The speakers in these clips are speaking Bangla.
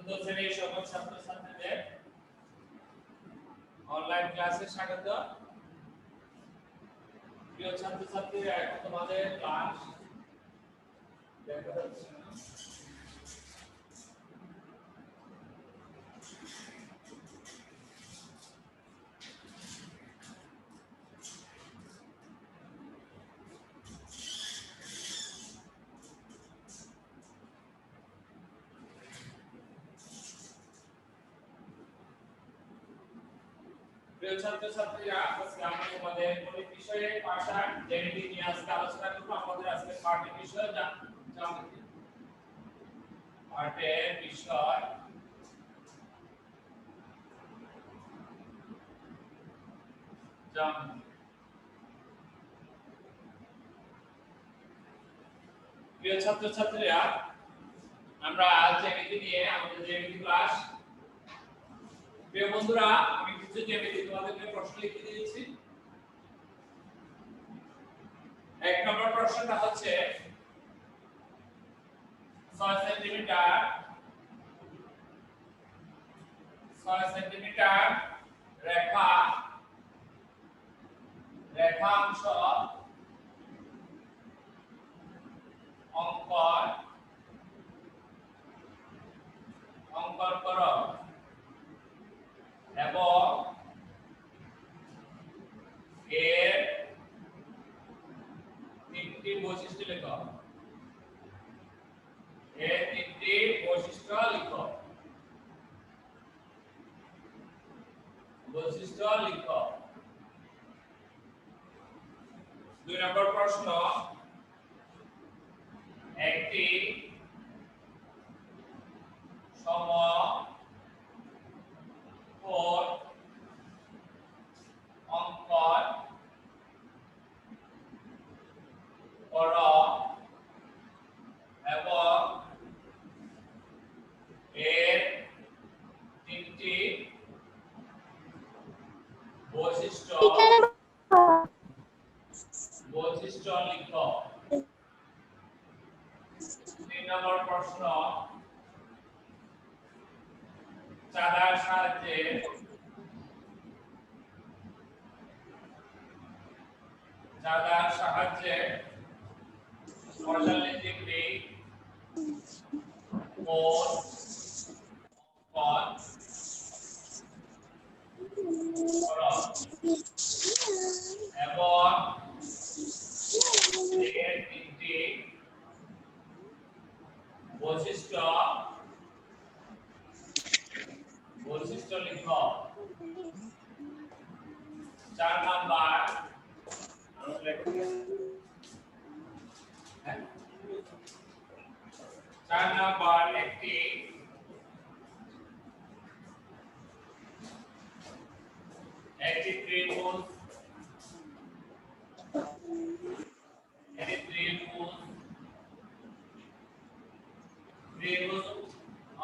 চতুর্থ শ্রেণীর সকল ছাত্রছাত্রীদের অনলাইন ক্লাসে স্বাগত। প্রিয় ছাত্রছাত্রীরা, এখন তোমাদের ক্লাস দেখা যাচ্ছে না। প্রিয় ছাত্রছাত্রীরা, আজকে আমরা তোমাদের গণিত বিষয়ে ভাষা জ্যামিতি নিয়ে আজকে আলোচনা করব। আমাদের আজকে পাঠের বিষয় জ্যামিতি। পাঠের বিষয় জ্যামিতি। প্রিয় ছাত্রছাত্রীরা, আমরা জ্যামিতি নিয়ে আমাদের জ্যামিতি ক্লাস। প্রিয় বন্ধুরা, আমি কিছু জ্যামিতি তোমাদেরকে প্রশ্ন লিখে দিয়েছি। এক নম্বর প্রশ্নটা হচ্ছে 6 সেন্টিমিটার রেখাংশ অঙ্কন করো এবং এর তিনটি বৈশিষ্ট্য লেখো। লিখো। 2 নম্বর প্রশ্ন, একটি সমকোণ অঙ্কন করো এবং এর তিনটি বৈশিষ্ট্য লিখো। 3 নম্বর প্রশ্ন, চাঁদার সাহায্যে চাঁদার সাহায্যে 45 ডিগ্রি কোণ অঙ্কন করো এবং এর তিনটি বৈশিষ্ট্য লিখো। 4 নাম্বার, 4 নাম্বার, একটি ত্রিভুজ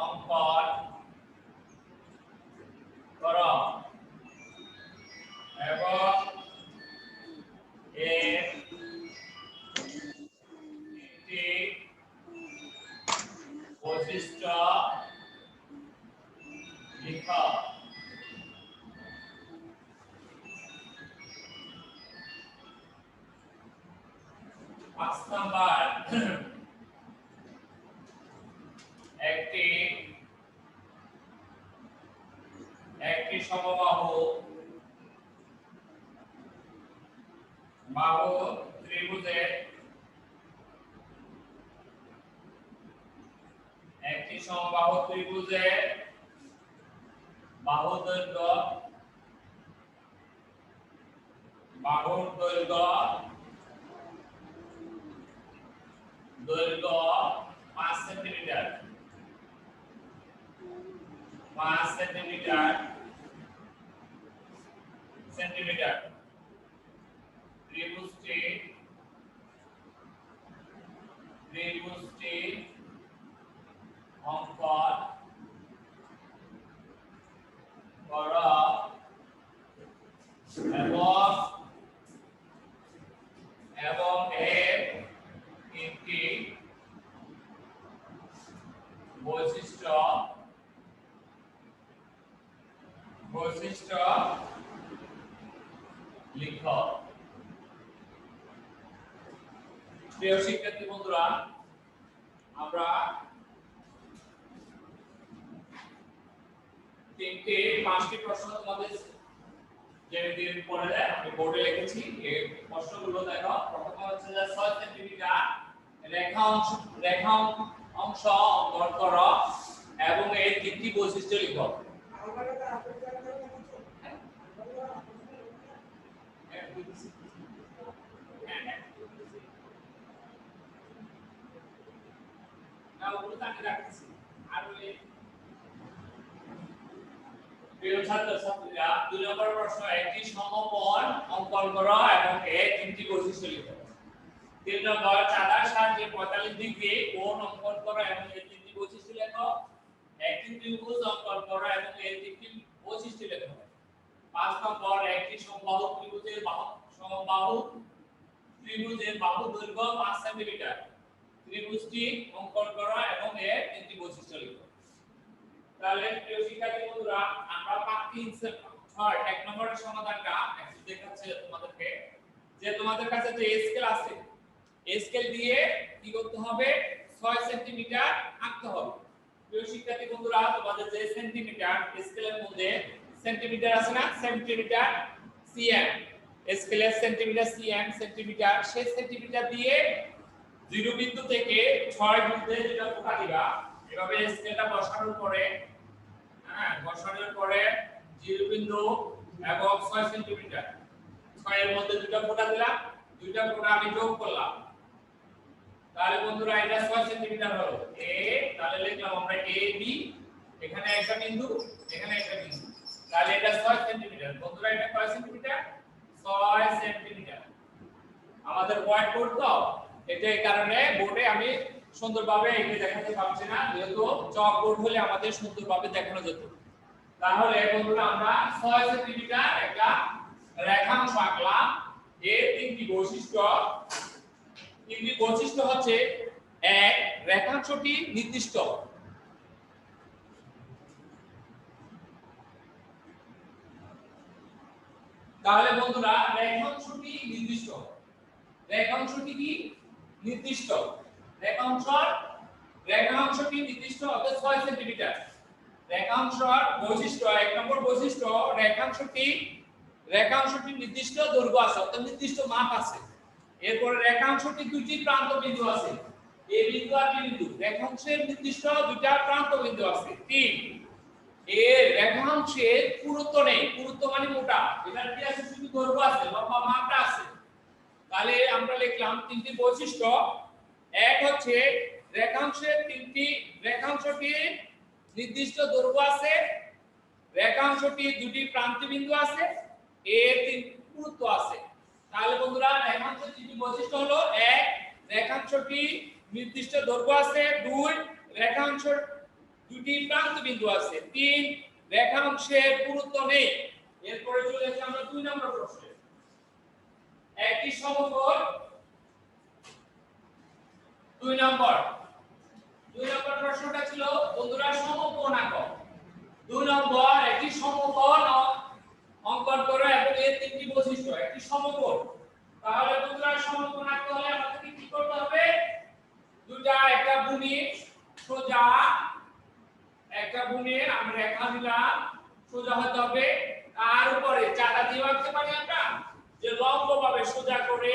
অঙ্কন করো এবং এর তিনটি বৈশিষ্ট্য লিখো। 5 নাম্বার, একটি সমবাহু ত্রিভুজের বাহুর দৈর্ঘ্য 5 সেন্টিমিটার। ত্রিভুজটি অঙ্কন করো এবং এর তিনটি বৈশিষ্ট্য প্রিয় শিক্ষার্থী বন্ধুরা, আমরা পাঁচটি প্রশ্ন তোমাদের জ্যামিতির পড়ে আমি বোর্ডে লিখেছি। এই প্রশ্নগুলো দেখো। প্রথমে হচ্ছে যে 6 সেন্টিমিটার রেখা অংশ অঙ্কন করো এবং এর তিনটি বৈশিষ্ট্য লিখো। প্রিয় ছাত্রছাত্রীরা, 2 নম্বর প্রশ্ন, একটি সমকোণ অঙ্কন করো এবং এর তিনটি বৈশিষ্ট্য লিখো। 3 নম্বর, চাঁদার সাহায্যে 45 ডিগ্রি কোণ অঙ্কন করো এবং এর তিনটি বৈশিষ্ট্য লেখো। একটি ত্রিভুজ অঙ্কন করো এবং এর তিনটি বৈশিষ্ট্য লেখো। 5 নম্বর, একটি সমবাহু ত্রিভুজের বাহু দৈর্ঘ্য 5 সেন্টিমিটার। ত্রিভুজটি অঙ্কন করো এবং এর তিনটি বৈশিষ্ট্য লিখো। তাহলে প্রিয় শিক্ষার্থী বন্ধুরা, আমরা পাঠটি 1 নম্বরের সমাধানটা একটু দেখাচ্ছি তোমাদেরকে। যে তোমাদের কাছে যে স্কেল আছে, স্কেল দিয়ে কি করতে হবে? 6 সেন্টিমিটার আঁকতে হবে। প্রিয় শিক্ষার্থী বন্ধুরা, তোমাদের যে সেন্টিমিটার স্কেলের মধ্যে সেন্টিমিটার আছে না, সেন্টিমিটার সিএম, স্কেলের সেন্টিমিটার সিএম সেন্টিমিটার, সেই সেন্টিমিটার দিয়ে 0 বিন্দু থেকে 6 বিন্দুতে যেটা ফোঁটা দিবা, এভাবে স্কেলটা বসানোর পরে বসানোর পরে 0 বিন্দু এবং 6 সেন্টিমিটার, 6 এর মধ্যে দুটো ফোঁটা দিলাম, দুটো ফোঁটা আমি যোগ করলাম। তাহলে বন্ধুরা এটা 6 সেন্টিমিটার হলো। এ তাহলে লিখলাম আমরা এ বি, এখানে একটা বিন্দু, এখানে একটা বিন্দু। তাহলে এটা 6 সেন্টিমিটার। বন্ধুরা এটা কয় সেন্টিমিটার? 6 সেন্টিমিটার। আমাদের হোয়াইট বোর্ড তো, এটা এই কারণে বোর্ডে আমি সুন্দরভাবে এঁকে দেখাতে পারছি না, যেহেতু চক বোর্ড হলে আমাদের সুন্দরভাবে দেখানো যেত। তাহলে বন্ধুরা আমরা 6 সেন্টিমিটার একটা রেখাংশ আঁকলাম। এর তিনটি বৈশিষ্ট্য হচ্ছে, এক, রেখাংশটি নির্দিষ্ট। তাহলে বন্ধুরা রেখাংশটি নির্দিষ্ট। রেখাংশটি কি? নির্দিষ্ট। রেখাংশটি নির্দিষ্ট হবে 6 সেন্টিমিটার। রেখাংশের বৈশিষ্ট্য, 1 নম্বর বৈশিষ্ট্য, রেখাংশটি নির্দিষ্ট দৈর্ঘ্য আছে, অর্থাৎ নির্দিষ্ট মাপ আছে। এরপর রেখাংশটি দুটি প্রান্ত বিন্দু আছে, এ বিন্দু আর বি বিন্দু। রেখাংশের নির্দিষ্ট দুইটা প্রান্ত বিন্দু আছে। 3, এর রেখাংশের পুরুত্ব নেই। পুরুত্ব মানে মোটা, এটার কি আছে? শুধু দৈর্ঘ্য আছে, লম্বা মাপটা আছে। তাহলে আমরা লিখলাম তিনটি বৈশিষ্ট্য। এক হচ্ছে রেখাংশটি নির্দিষ্ট দৈর্ঘ্য আছে, রেখাংশটি দুটি প্রান্ত বিন্দু আছে, এর তিন পুরুত্ব আছে। তাহলে বন্ধুরা রেখাংশের তিনটি বৈশিষ্ট্য হলো: 1, রেখাংশটি নির্দিষ্ট দৈর্ঘ্য আছে, 2, রেখাংশের দুটি প্রান্ত বিন্দু আছে, 3, রেখাংশের পুরুত্ব নেই। এরপরে চলে আসি আমরা 2 নম্বর প্রশ্নে। একটি সমকোণ, 2 নম্বর প্রশ্নটা ছিল বন্ধুরা সমকোণ আঁকো। 2 নম্বর, একটি সমকোণ অঙ্কন করো এবং এর তিনটি বৈশিষ্ট্য। একটি সমকোণ, তাহলে বন্ধুরা সমকোণ আঁকতে হলে আমাদেরকে কি করতে হবে? একটা ভূমি সোজা, একটা ভূমি আমরা রেখা দিলাম, সোজা হতে হবে। তার উপরে চাঁদা দিয়ে আঁকতে পারি আমরা, যে লম্বভাবে সোজা করে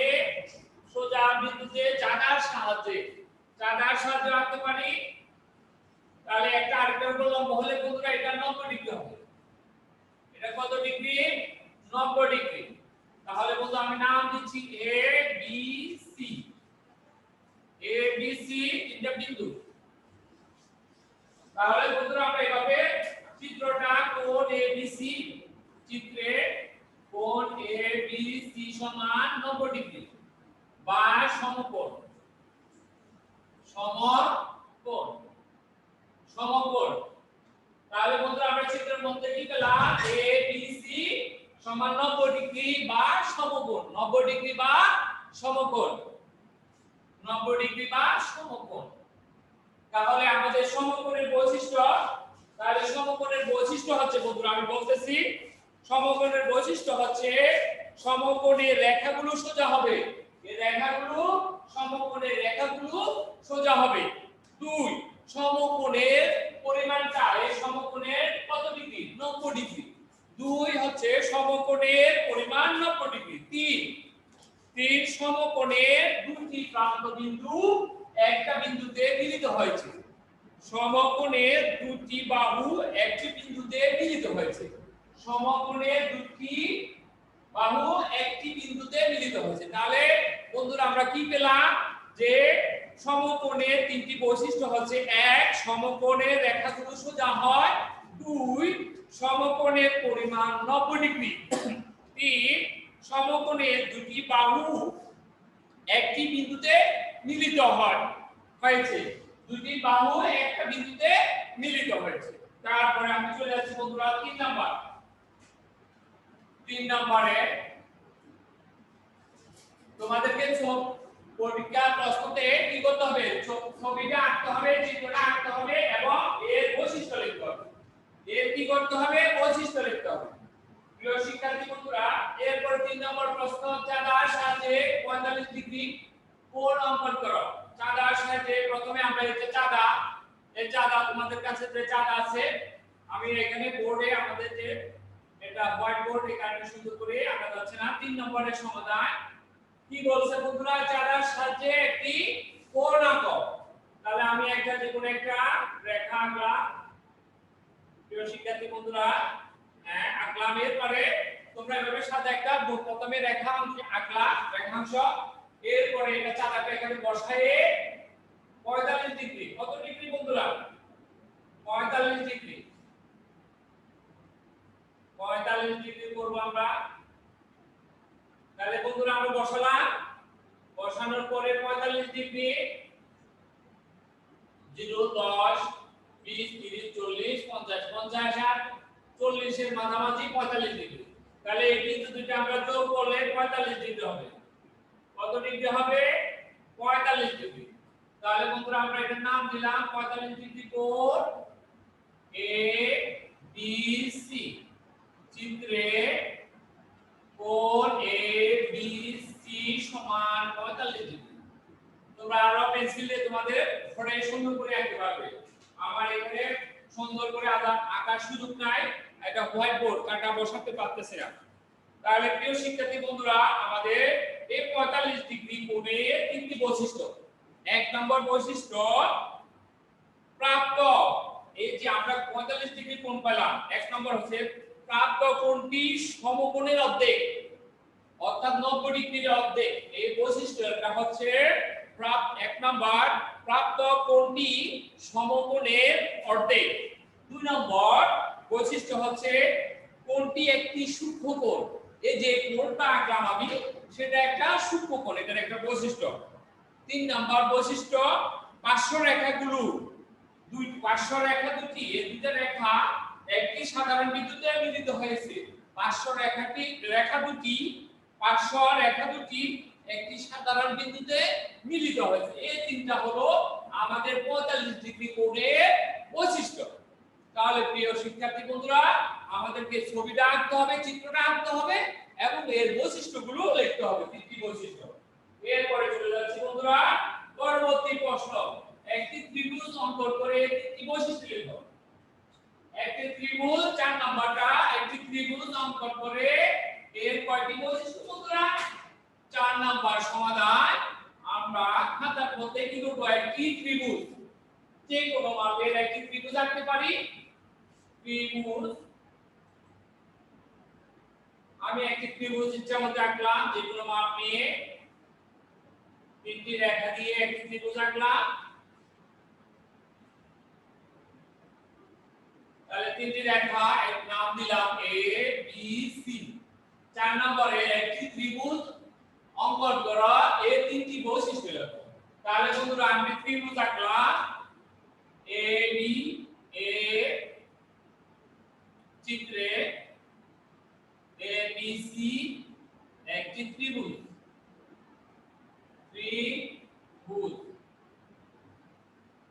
সোজা বিন্দুতে চাঁদার সাহায্যে আঁকতে পারি। তাহলে একটা আরেকটার উপর লম্ব হলে বন্ধুরা এটা 90 ডিগ্রি হবে। এটা কত ডিগ্রি? 90 ডিগ্রি। তাহলে বন্ধু আমি নাম দিচ্ছি এ বি সি। তিনটা বিন্দু। তাহলে বন্ধুরা আমরা এভাবে চিত্রটা কোণ এবিসি, চিত্রে কোণ এবিসি সমান 90 ডিগ্রি বা সমকোণ। তাহলে বন্ধুরা আমরা চিত্রের মধ্যে কি পেলাম? এবিসি সমান 90 ডিগ্রি বা সমকোণ। 90 ডিগ্রি বা সমকোণ। তাহলে আমাদের সমকোণের বৈশিষ্ট্য, হচ্ছে বন্ধুরা আমি বলতেছি, সমকোণের বৈশিষ্ট্য হচ্ছে সমকোণের রেখাগুলো সোজা হবে। এই রেখাগুলো সমকোণের দেওয়া হবে 2 সমকোণের পরিমাণটা এই সমকোণের কত ডিগ্রি 90 ডিগ্রি 2 হচ্ছে সমকোণের পরিমাণ 90 ডিগ্রি 3 সমকোণের দুটি প্রান্ত বিন্দু একটা বিন্দুতে মিলিত হয়েছে সমকোণের দুটি বাহু একটি বিন্দুতে মিলিত হয়েছে সমকোণের দুটি বাহু একটি বিন্দুতে মিলিত হয়েছে তাহলে বন্ধুরা আমরা কি পেলাম যে সমকোণের তিনটি বৈশিষ্ট্য হচ্ছে 1 সমকোণের রেখাগুলো সোজা হয় 2 সমকোণের পরিমাণ 90 ডিগ্রি 3 সমকোণের দুটি বাহু একটি বিন্দুতে মিলিত হয়েছে দুটি বাহু একটা বিন্দুতে মিলিত হয়েছে তারপরে আমি চলে যাচ্ছি বন্ধুরা 3 নম্বরে তোমাদেরকে পরীক্ষা প্রশ্নতে কি করতে হবে ছবিটা আঁকতে হবে চিত্রটা আঁকতে হবে এবং এর বৈশিষ্ট্য লিখতে হবে এর কি করতে হবে বৈশিষ্ট্য লিখতে হবে প্রিয় শিক্ষার্থী বন্ধুরা এরপর 3 নম্বর প্রশ্ন চাঁদার সাহায্যে 45 ডিগ্রি কোণ অঙ্কন করো চাঁদার সাহায্যে প্রথমে আমরা এই চাঁদা তোমাদের কাছে যে চাঁদা আছে আমি এখানে বোর্ডে আমাদের যে এটা হোয়াইট বোর্ড এখানে সুন্দর করে আঁকা যাচ্ছে না 3 নম্বরের সমাধান কি বলছে বন্ধুরা চাঁদার সাহায্যে একটি কোণ আঁকো তাহলে আমি একটা যে কোনো একটা রেখা আঁকলাম প্রিয় শিক্ষার্থী বন্ধুরা আঁকলাম এরপরে তোমরা এভাবে সাদা একটা প্রথমে রেখাংশ এরপরে এটা চাঁদাটা এখানে বসায়ে 45 ডিগ্রি কত ডিগ্রি বন্ধুরা 45 ডিগ্রি করব আমরা তাহলে বন্ধুরা আমরা বসালাম বসানোর পরে 45 ডিগ্রি 0 10 20 30 40 50 50 আর 40 এর মাঝামাঝি 45 ডিগ্রি তাহলে এই বিন্দু দুটো আমরা যোগ করলে 45 ডিগ্রি হবে কত ডিগ্রি হবে 45 ডিগ্রি তাহলে বন্ধুরা আমরা এটার নাম দিলাম 45 ডিগ্রি কোণ এ বি সি চিত্রে কোণ এ বি সি সমান 45 ডিগ্রি তোমরা আরো পেন্সিল দিয়ে তোমাদের ঘরে সুন্দর করে আঁকতে পারবে আমার এখানে সুন্দর করে আঁকার সুযোগ নাই এটা হোয়াইট বোর্ড কাটা বসাতে পারতেছি না তাহলে প্রিয় শিক্ষার্থী বন্ধুরা আমাদের এই 45 ডিগ্রি কোণের তিনটি বৈশিষ্ট্য এক নম্বর বৈশিষ্ট্য প্রাপ্ত এই যে আমরা 45 ডিগ্রি কোণ পেলাম এক নম্বর হচ্ছে প্রাপ্ত কোণটি সমকোণের অর্ধেক অর্থাৎ 90 ডিগ্রির অর্ধেক এই বৈশিষ্ট্যটা হচ্ছে এক নম্বর প্রাপ্ত কোণটি সমকোণের অর্ধেক দুই নম্বর বৈশিষ্ট্য হচ্ছে কোণটি একটি সূক্ষ্ম কোণ এই যে কোণটা আঁকলাম আমি সেটা একটা সূক্ষ্ম কোণ এটার একটা বৈশিষ্ট্য তিন নম্বর বৈশিষ্ট্য পার্শ্ব রেখাগুলো পার্শ্ব রেখা দুটি এই দুটো রেখা একটি সাধারণ বিন্দুতে মিলিত হয়েছে পার্শ্ব রেখা দুটি একটি সাধারণ বিন্দুতে মিলিত হয়েছে এই তিনটা হলো আমাদের 45 ডিগ্রি কোণের বৈশিষ্ট্য তাহলে প্রিয় শিক্ষার্থী বন্ধুরা আমাদেরকে ছবিটা আঁকতে হবে চিত্রটা আঁকতে হবে এবং এর বৈশিষ্ট্যগুলো লিখতে হবে তিনটি বৈশিষ্ট্য এরপরে চলে যাচ্ছি বন্ধুরা পরবর্তী প্রশ্ন একটি ত্রিভুজ অঙ্কন করে তিনটি বৈশিষ্ট্য লিখো একটি ত্রিভুজ 4 নাম্বারটা একটি ত্রিভুজ অঙ্কন করে এর কয়টি বৈশিষ্ট্য বন্ধুরা 4 নাম্বার সমাধান আমরা খাতার মধ্যে কি করব একটি ত্রিভুজ যে কোনো মাপের একটি ত্রিভুজ আঁকতে পারি ত্রিভুজ আমি একটি ত্রিভুজ ইচ্ছা মতো আঁকলাম যে কোনো মাপ নিয়ে তিনটি রেখা দিয়ে একটি ত্রিভুজ আঁকলাম তাহলে তিনটি রেখা এক নাম দিলাম এ বি সি 4 নম্বরে একটি ত্রিভুজ অঙ্কন করা এর তিনটি বৈশিষ্ট্য লেখো তাহলে বন্ধুরা আমি ত্রিভুজ আঁকলাম এ বি এ চিত্রে এ বি সি একটি ত্রিভুজ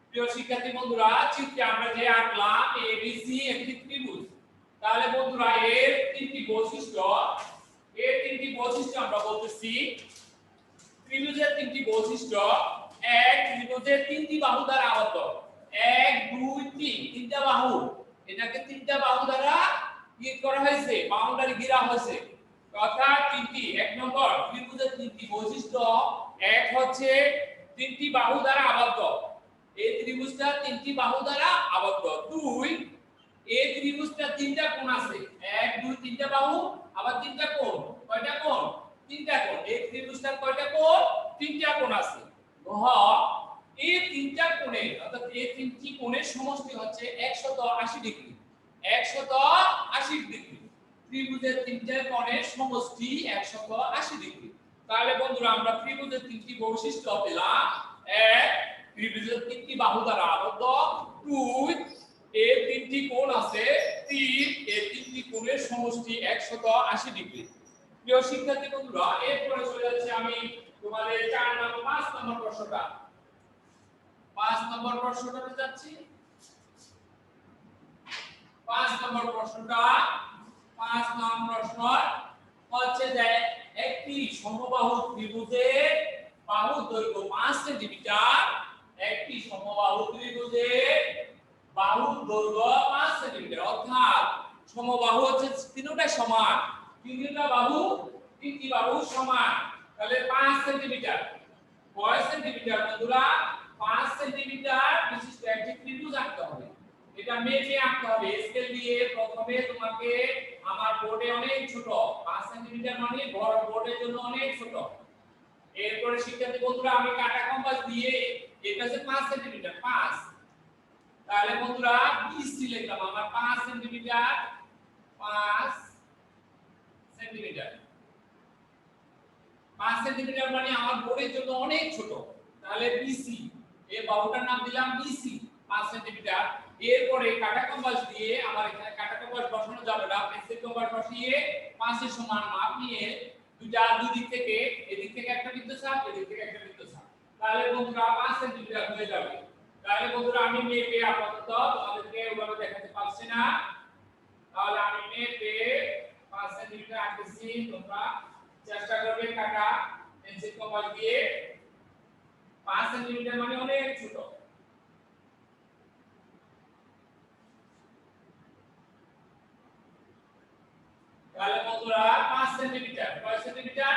প্রিয় শিক্ষার্থী বন্ধুরা চিত্রে আমরা যে আঁকলাম এবিসি একটি ত্রিভুজ তাহলে বন্ধুরা এর তিনটি বৈশিষ্ট্য আমরা বলতেছি ত্রিভুজের তিনটি বৈশিষ্ট্য এক ত্রিভুজের তিনটি বাহু দ্বারা আবদ্ধ। 1 2 3 তিনটা বাহু, এটাকে তিনটা বাহু দ্বারা কি করা হয়েছে, বাউন্ডারি ঘেরা হয়েছে। অর্থাৎ তিনটি, এক নম্বর ত্রিভুজের তিনটি বৈশিষ্ট্য, এক হচ্ছে তিনটি বাহু দ্বারা আবদ্ধ, এই ত্রিভুজটা তিনটি বাহু দ্বারা আবদ্ধ। দুই, এই ত্রিভুজটা তিনটা কোণ আছে, 1 2 তিনটা বাহু, আবার তিনটা কোণ, কয়টা কোণ, তিনটা কোণ। এই ত্রিভুজটার কয়টা কোণ, তিনটা কোণ আছে। ঘ, এই তিনটা কোণের অর্থাৎ এই তিনটি কোণের সমষ্টি হচ্ছে 180 ডিগ্রি, 180 ডিগ্রি। ত্রিভুজের তিনটা কোণের সমষ্টি 180 ডিগ্রি। তাহলে বন্ধুরা আমরা ত্রিভুজের তিনটি বৈশিষ্ট্য পেলাম। এক, ত্রিভুজের তিনটি বাহু দ্বারা আবদ্ধ। দুই, এর তিনটি কোণ আছে। তিন, এর তিনটি কোণের সমষ্টি 180 ডিগ্রি। প্রিয় শিক্ষার্থী বন্ধুরা, এরপরে চলে যাচ্ছে আমি তোমাদের 5 নম্বর প্রশ্নটা। 5 নম্বর প্রশ্নটাতে যাচ্ছি। 5 নম্বর প্রশ্নটা, 5 নম্বর প্রশ্ন হচ্ছে যে একটি সমবাহু ত্রিভুজের বাহুর দৈর্ঘ্য 5 সেন্টিমিটার, একটি সমবাহু ত্রিভুজের বাহুর দৈর্ঘ্য 5 সেন্টিমিটার, অর্থাৎ সমবাহু হচ্ছে তিনটা সমান, তিনটা বাহু, তিনটি বাহু সমান, তাহলে 5 সেন্টিমিটার। কয় সেন্টিমিটার বন্ধুরা, 5 সেন্টিমিটার বিশিষ্ট একটি ত্রিভুজ আঁকতে হবে। এটা মেপে আঁকতে হবে স্কেল দিয়ে। প্রথমে তোমাকে, আমার বোর্ডে অনেক ছোট, 5 সেন্টিমিটার মানে বড় বোর্ডের জন্য অনেক ছোট। এরপরে শিক্ষার্থী বন্ধুরা আমি কাটা কম্পাস দিয়ে এটা হচ্ছে 5 সেন্টিমিটার 5, তাহলে বন্ধুরা বিসি লিখলাম। আমার 5 সেন্টিমিটার, 5 সেন্টিমিটার, 5 সেন্টিমিটার মানে আমার বোর্ডের জন্য অনেক ছোট, তাহলে বিসি, এই বাহুটার নাম দিলাম বিসি 5 সেন্টিমিটার। এরপরে কাটা কম্পাস দিয়ে, আমার এখানে কাটা কম্পাস বসানো যাবে না, পেন্সিল কম্পাস বসিয়ে 5 এর সমান মাপ নিয়ে দুই দিক থেকে, এদিক থেকে একটা বৃত্তচাপ, এদিক থেকে একটা বৃত্তচাপ, তাহলে বন্ধুরা 5 সেন্টিমিটার হয়ে যাবে। তাহলে বন্ধুরা আমি মেপে আপাতত তোমাদেরকে ওভাবে দেখাতে পারছি না, তাহলে আমি মেপে 5 সেন্টিমিটার আঁকতেছি। তোমরা চেষ্টা করবে কাটা পেন্সিল কম্পাস দিয়ে। 5 সেন্টিমিটার মানে অনেক ছোট। তাহলে বন্ধুরা 5 সেন্টিমিটার, কয় সেন্টিমিটার,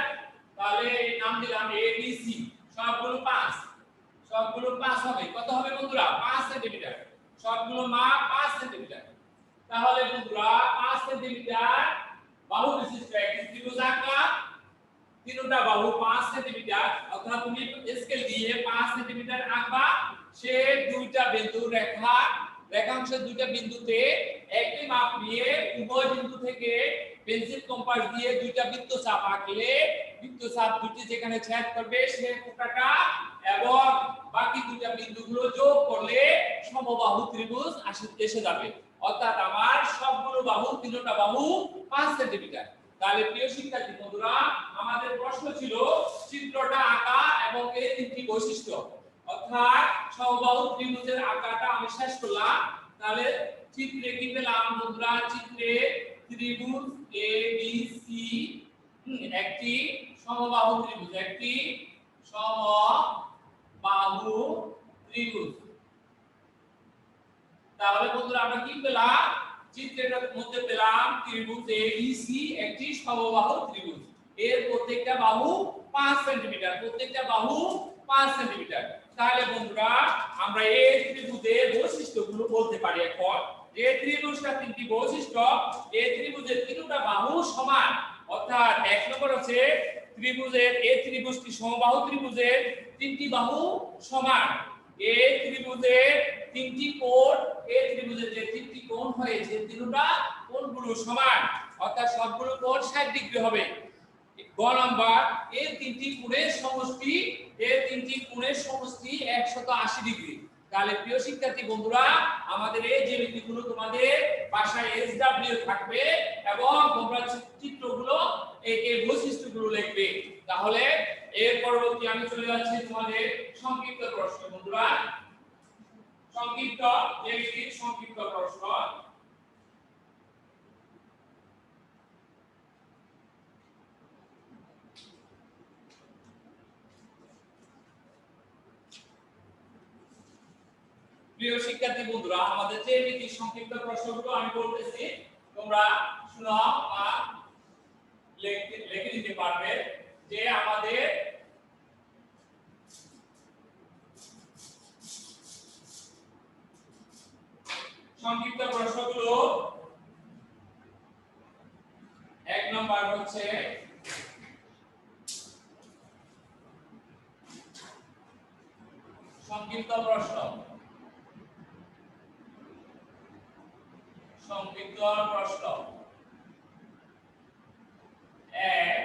তাহলে নাম দিলাম এবিসি, সবগুলো 5, সবগুলো 5 হবে। কত হবে বন্ধুরা, 5 সেন্টিমিটার, সবগুলো মাপ 5 সেন্টিমিটার। তাহলে বন্ধুরা 5 সেন্টিমিটার বাহু বিশিষ্ট একটি ত্রিভুজ আঁকলাম। তিনটা বাহু 5 সেন্টিমিটার, অর্থাৎ তুমি স্কেল দিয়ে 5 সেন্টিমিটার আঁকবা। সে দুইটা বিন্দু রেখাংশের দুইটা বিন্দুতে একই মাপ নিয়ে উভয় বিন্দু থেকে পেন্সিল কম্পাস দিয়ে দুইটা বৃত্তচাপ আঁকলে বৃত্তচাপ দুটি যেখানে ছেদ করবে সে কোণটা এবং বাকি দুইটা বিন্দুগুলো যোগ করলে সমবাহু ত্রিভুজ এসে যাবে। অর্থাৎ আমার সবগুলো বাহু, তিনটা বাহু 5 সেন্টিমিটার। তাহলে প্রিয় শিক্ষার্থী বন্ধুরা, আমাদের প্রশ্ন ছিল চিত্রটা আঁকা এবং এর তিনটি বৈশিষ্ট্য, অর্থাৎ সমবাহু ত্রিভুজের আঁকাটা আমি শেষ করলাম। তাহলে চিত্রে কি পেলাম বন্ধুরা, চিত্রে ত্রিভুজ এ বি সি, একটি সমবাহু ত্রিভুজ, একটি সমবাহু ত্রিভুজ। তাহলে বন্ধুরা আমরা কি পেলাম, চিত্রের মধ্যে পেলাম ত্রিভুজ এবিসি একটি সমবাহু ত্রিভুজ, এর প্রত্যেকটা বাহু 5 সেন্টিমিটার, প্রত্যেকটা বাহু 5 সেন্টিমিটার। তাহলে বন্ধুরা আমরা এই ত্রিভুজের বৈশিষ্ট্যগুলো বলতে পারি। এখন এই ত্রিভুজটা তিনটি বৈশিষ্ট্য, এই ত্রিভুজের তিনটা বাহু সমান, অর্থাৎ এক নম্বর হচ্ছে ত্রিভুজের এই ত্রিভুজটি সমবাহু ত্রিভুজের তিনটি বাহু সমান। এই ত্রিভুজের তিনটি কোণ, এই ত্রিভুজের যে তিনটি কোণ হয়েছে তিনটা কোণগুলো সমান, অর্থাৎ সবগুলো কোণ 60 ডিগ্রি হবে। গ নাম্বার, এই তিনটি কোণের সমষ্টি, এই তিনটি কোণের সমষ্টি 180 ডিগ্রি। তাহলে প্রিয় শিক্ষার্থী বন্ধুরা, আমাদের এই জ্যামিতিগুলো তোমাদের বাসায় এসডব্লিউ থাকবে এবং তোমরা চিত্রগুলো এই বৈশিষ্ট্যগুলো লিখবে। তাহলে এর পরবর্তী আমি চলে যাচ্ছি তোমাদের সংক্ষিপ্ত প্রশ্ন। বন্ধুরা সংক্ষিপ্ত জ্যামিতির সংক্ষিপ্ত প্রশ্ন। প্রিয় শিক্ষার্থী বন্ধুরা, আমাদের যে নীতি সংক্ষিপ্ত প্রশ্নগুলো আমি বলতেছি তোমরা শুনো বা লিখে দিতে পারবে যে আমাদের সংক্ষিপ্ত প্রশ্নগুলো। এক নম্বর হচ্ছে সংক্ষিপ্ত প্রশ্ন। সংক্ষিপ্ত প্রশ্ন এক,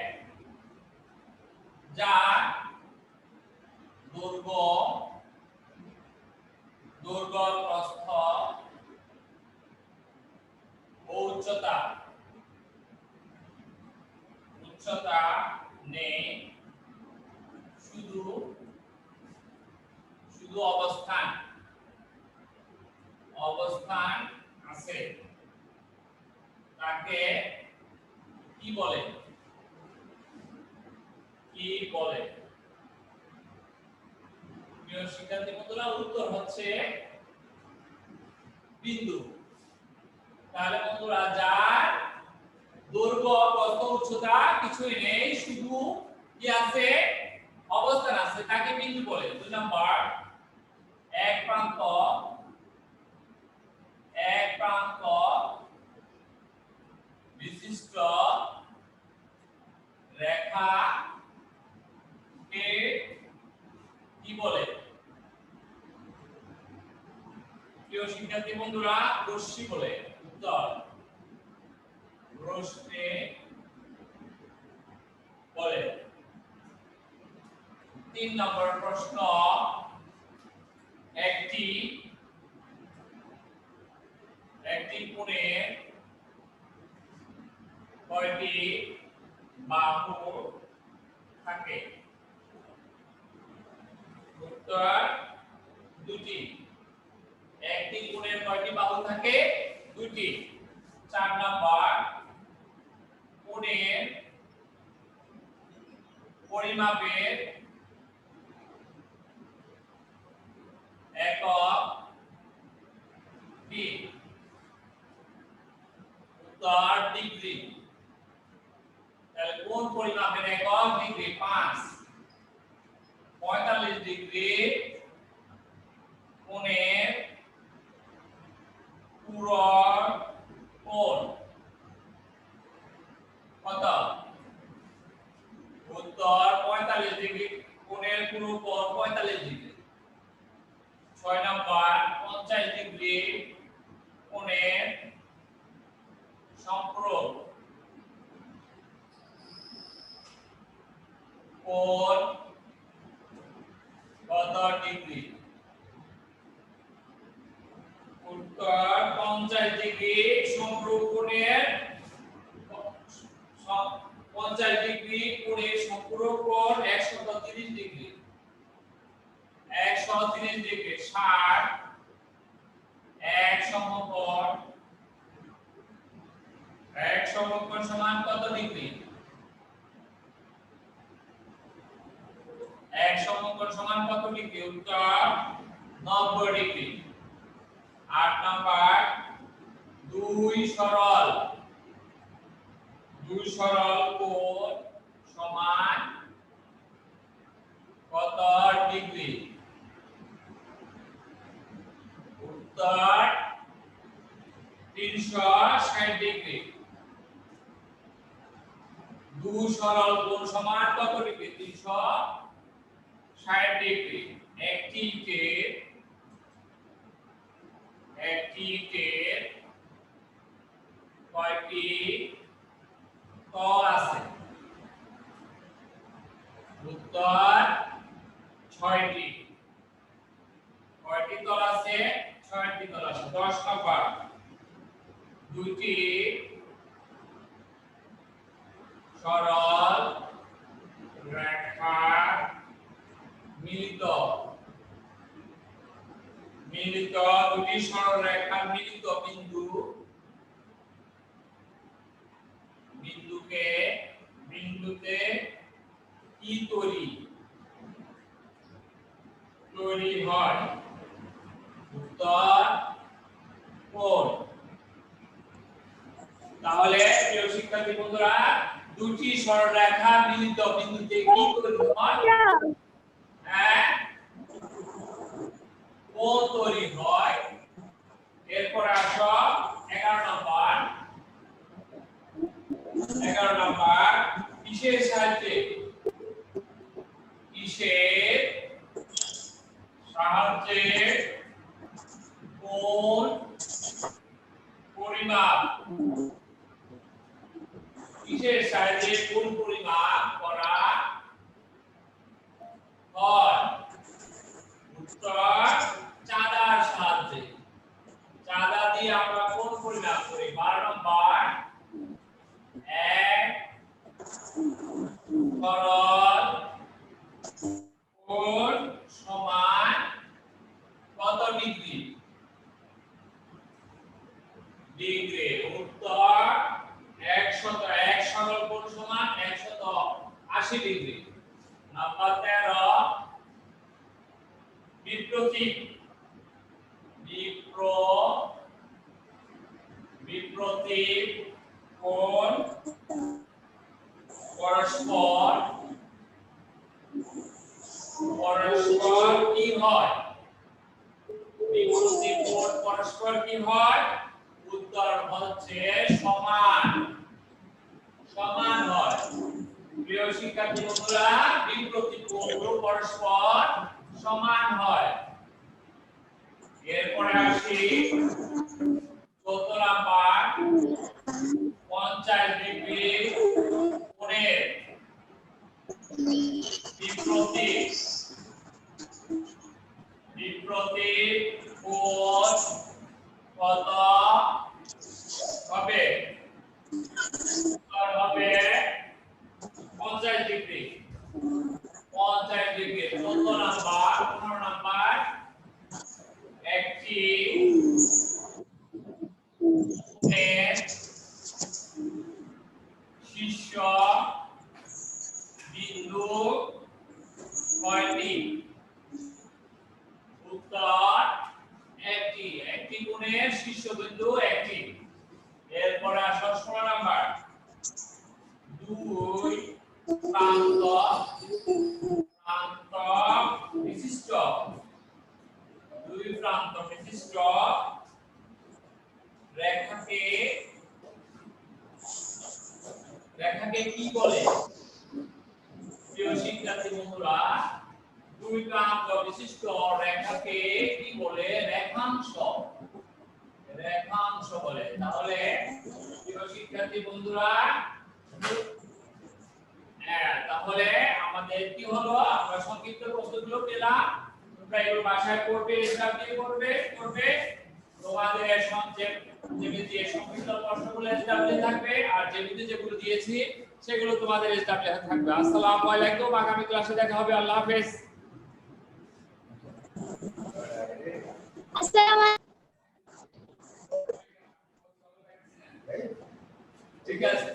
যার দৈর্ঘ্য প্রস্থ ও উচ্চতা নেই, শুধু অবস্থান আছে, তাকে কি বলে? প্রিয় শিক্ষার্থী বন্ধুরা, উত্তর হচ্ছে বিন্দু। তাহলে বন্ধুরা, যার দৈর্ঘ্য প্রস্থ উচ্চতা কিছুই নেই, শুধু কি আছে? অবস্থান আছে, তাকে বিন্দু বলে। দুই নাম্বার, এক প্রান্ত বিশিষ্ট রেখা কে কি বলে? প্রিয় শিক্ষার্থী বন্ধুরা, রশ্মি বলে। উত্তর রশ্মি বলে। 3 নম্বর প্রশ্ন, একটি কোণের কয়টি বাহু থাকে? উত্তর দুটি। একটি কোণের কয়টি বাহু থাকে? দুটি। 4 নাম্বার, কোণের পরিমাপের একক কি? উত্তর ডিগ্রি। তাহলে কোণ পরিমাপের একক ডিগ্রি। 5, 45 ডিগ্রি কোণের পুরো কোণ কত? উত্তর 45 ডিগ্রি কোণের পুরো কোণ 45 ডিগ্রি। 6 নাম্বার, 50 ডিগ্রি কোণের সম্পূরক কোণ কত ডিগ্রি? উত্তর 50 ডিগ্রি সম্পূরক কোণের 50 ডিগ্রি কোণের সম্পূরক কোণ 130 ডিগ্রি। 130 ডিগ্রি। 60, এক সমকোণ সমান কত ডিগ্রি? এক সমকোণ সমান কত ডিগ্রি? উত্তর 90 ডিগ্রি। 8 নাম্বার, দুই সরল কোণ সমান কত ডিগ্রি? উত্তর 360 ডিগ্রি। দুই সরল কোণ সমান কত ডিগ্রি? 360 ডিগ্রি। একটি ইটের কয়টি তল আছে? উত্তর 6টি। কয়টি তল আছে? 6টি তল আছে। 10 নাম্বার, দুটি সরল রেখা মিলিত দুটি সরল রেখার মিলিত বিন্দুতে কি তৈরি হয়? উত্তর কোন? তাহলে প্রিয় শিক্ষার্থী বন্ধুরা দুটি সরলরেখা মিলিত বিন্দুতে কি তৈরি হয়? হ্যাঁ, কোণ তৈরি হয়। এরপর আসো 11 নম্বর কিসের সাহায্যে কোণ পরিমাপ কোণ পরিমাপ করা হয়? উত্তর চাঁদার সাহায্যে। চাঁদা দিয়ে আমরা কোণ পরিমাপ করি। 12 নম্বর এক সরল কোণ সমান কত ডিগ্রি? ডিগ্রি। উত্তর 100 এক সরল কোণ সমান 180 ডিগ্রি। নাম্বার 13 বিপ্রতীপ কোণ পরস্পর কি হয়? বিপ্রতীপ কোণ পরস্পর কি হয়? উত্তর হচ্ছে সমান হয়। প্রিয় শিক্ষার্থী বন্ধুরা বিপ্রতীপ কোণ পরস্পর সমান হয়। এরপরে আসি 14 নাম্বার 50 ডিগ্রি কোণের বিপ্রতীপ কোণ কত হবে? উত্তর হবে 50 ডিগ্রি। 50 ডিগ্রি। 14 নাম্বার 15 নাম্বার একটি শীর্ষ বিন্দু কয়টি? উত্তর একটি কোণের শীর্ষবিন্দু একটি। এরপর আসো 16 নাম্বার দুই প্রান্ত বিশিষ্ট রেখাকে কি বলে? প্রিয় শিক্ষার্থী বন্ধুরা দুই প্রান্ত বিশিষ্ট রেখাকে কি বলে? রেখাংশ বলে। তাহলে প্রিয় শিক্ষার্থী বন্ধুরা তাহলে আমাদের কি হলো? আমরা সংক্ষিপ্ত প্রশ্নগুলো পেলাম। তোমরা এগুলো বাসায় করবে, স্টাফ দিয়ে করবে। তোমাদের যেমনি সংক্ষিপ্ত প্রশ্নগুলো স্টাফ দিয়ে থাকবে আর যেগুলো দিয়েছি সেগুলো তোমাদের স্টাফ লেখা থাকবে। আসসালামু আলাইকুম। আগামী ক্লাসে দেখা হবে। আল্লাহ হাফেজ। ঠিক আছে।